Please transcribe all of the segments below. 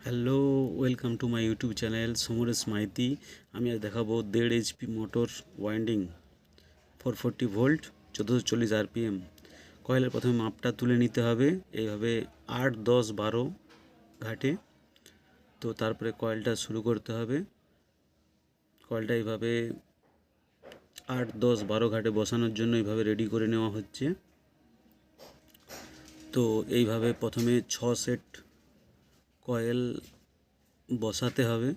Hello, welcome to my YouTube channel Samaresh Maiti. আমি আজ দেখাবো 1.5 HP motor winding 440 volt 1440 RPM কয়েলের প্রথমে মাপটা তুলে নিতে হবে এইভাবে 8, 10, 12 ঘাটে। তো তারপরে কয়েলটা শুরু করতে হবে। কয়েলটা এইভাবে 8, 10, 12 ঘাটে বসানোর জন্য এইভাবে রেডি করে নেওয়া হচ্ছে। তো এইভাবে প্রথমে 6 সেট কয়েল বসাতে হবে।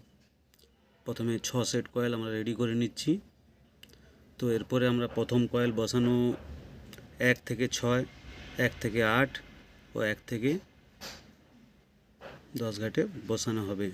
প্রথমে 6 সেট কয়েল আমরা রেডি করে নিচ্ছি। তো এরপরে আমরা প্রথম কয়েল বসানো 1 থেকে 6, 1 থেকে 8 ও 1 থেকে 10 ঘাটে বসানো হবে।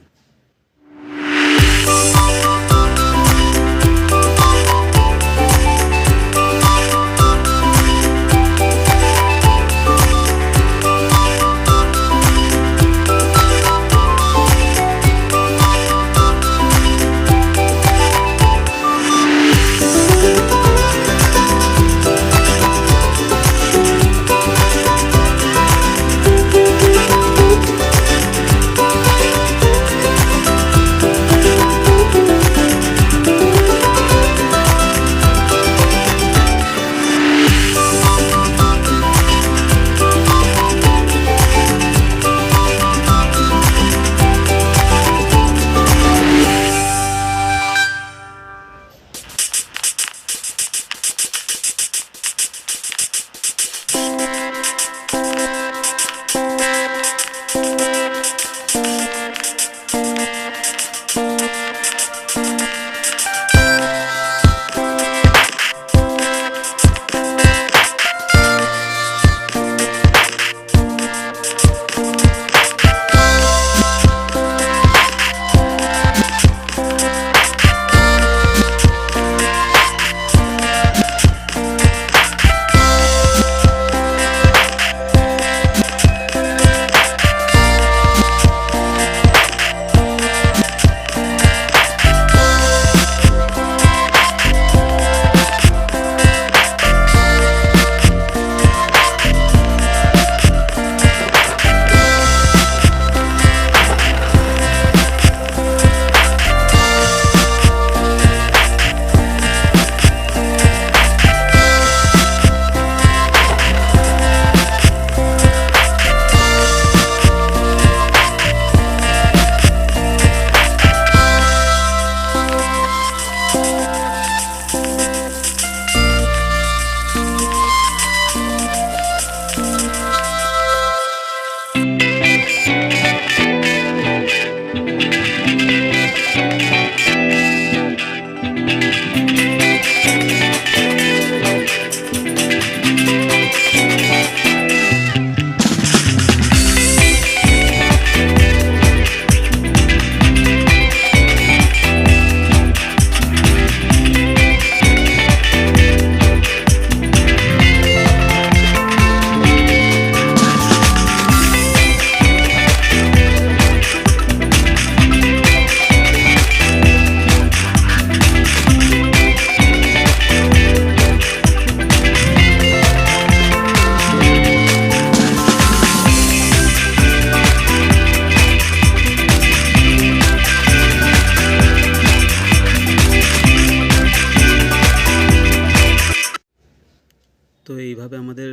তো এইভাবে আমাদের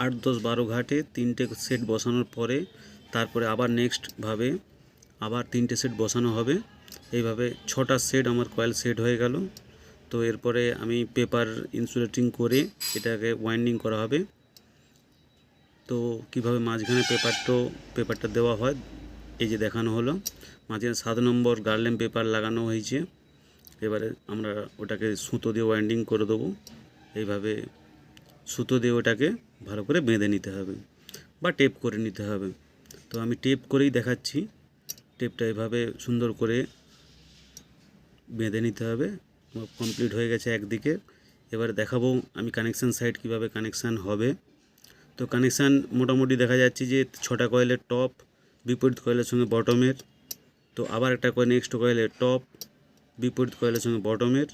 8, 10, 12 ঘাটে 3টে সেট বসানোর পরে তারপরে আবার নেক্সটভাবে আবার 3টে সেট বসানো হবে। এইভাবে 6টা সেট আমার কয়েল সেট হয়ে গেল। তো এরপরে আমি পেপার ইনসুলেটিং করে এটাকে ওয়াইন্ডিং করা হবে। তো কিভাবে মাঝখানে পেপারটা দেওয়া হয় এই যে দেখানো হলো। মাঝখানে 7 নম্বর গার্লেম পেপার লাগানো হয়েছে। এবারে আমরা ওটাকে সুতো দিয়ে ওয়াইন্ডিং করে দেবো। এইভাবে সুতো দিয়ে ওটাকে ভালো করে বেঁধে নিতে হবে বা টেপ করে নিতে হবে। তো আমি টেপ করেই দেখাচ্ছি। টেপটা এভাবে সুন্দর করে বেঁধে নিতে হবে। কমপ্লিট হয়ে গেছে একদিকে। এবারে দেখাবো আমি কানেকশান সাইড কিভাবে কানেকশান হবে। তো কানেকশান মোটামুটি দেখা যাচ্ছে যে 6টা কয়েলের টপ বিপরীত কয়েলের সঙ্গে বটমের। তো আবার একটা নেক্সট কয়েলের টপ বিপরীত কয়েলের সঙ্গে বটমের।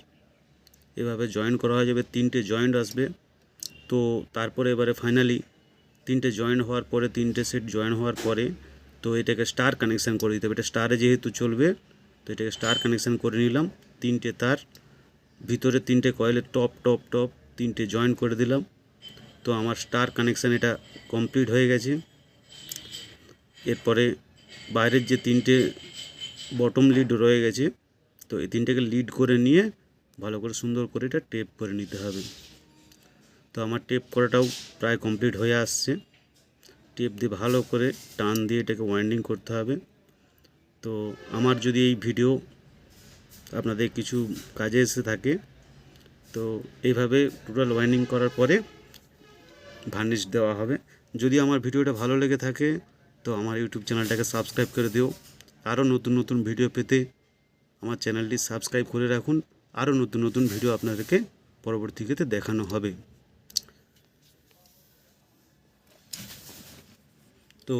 এভাবে জয়েন করা হয়ে যাবে, 3টে জয়েন্ট আসবে। তো তারপরে এবারে ফাইনালি 3টে জয়েন হওয়ার পরে 3টে সেট জয়েন হওয়ার পরে তো এটাকে স্টার কানেকশান করে দিতে হবে। এটা স্টারে যেহেতু চলবে, তো এটাকে স্টার কানেকশান করে নিলাম। 3টে তার, ভিতরে 3টে কয়েলের টপ টপ টপ 3টে জয়েন করে দিলাম। তো আমার স্টার কানেকশান এটা কমপ্লিট হয়ে গেছে। এরপরে বাইরের যে 3টে বটম লিড রয়ে গেছে, তো এই 3টেকে লিড করে নিয়ে ভালো করে সুন্দর করে এটা টেপ করে নিতে হবে। তো আমার টেপ করাটাও প্রায় কমপ্লিট হয়ে আসছে। টেপ দিয়ে ভালো করে টান দিয়ে এটাকে ওয়াইন্ডিং করতে হবে। তো আমার যদি এই ভিডিও আপনাদের কিছু কাজে এসে থাকে, তো এইভাবে টোটাল ওয়াইন্ডিং করার পরে ভার্নিশ দেওয়া হবে। যদি আমার ভিডিওটা ভালো লেগে থাকে, তো আমার ইউটিউব চ্যানেলটাকে সাবস্ক্রাইব করে দিও। আরও নতুন নতুন ভিডিও পেতে আমার চ্যানেলটি সাবস্ক্রাইব করে রাখুন। আরও নতুন নতুন ভিডিও আপনাদেরকে পরবর্তীতে দেখানো হবে। তো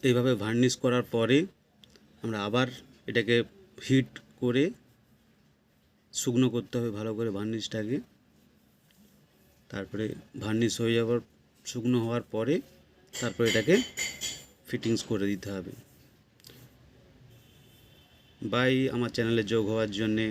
এইভাবে ভার্নিশ করার পরে আমরা আবার এটাকে হিট করে শুকনো করতে হবে ভালো করে ভার্নিশটাকে। তারপরে ভার্নিশ হয়ে যাওয়ার, শুকনো হওয়ার পরে তারপরে এটাকে ফিটিংস করে দিতে হবে। বাই আমার চ্যানেলে যোগ হওয়ার জন্যে।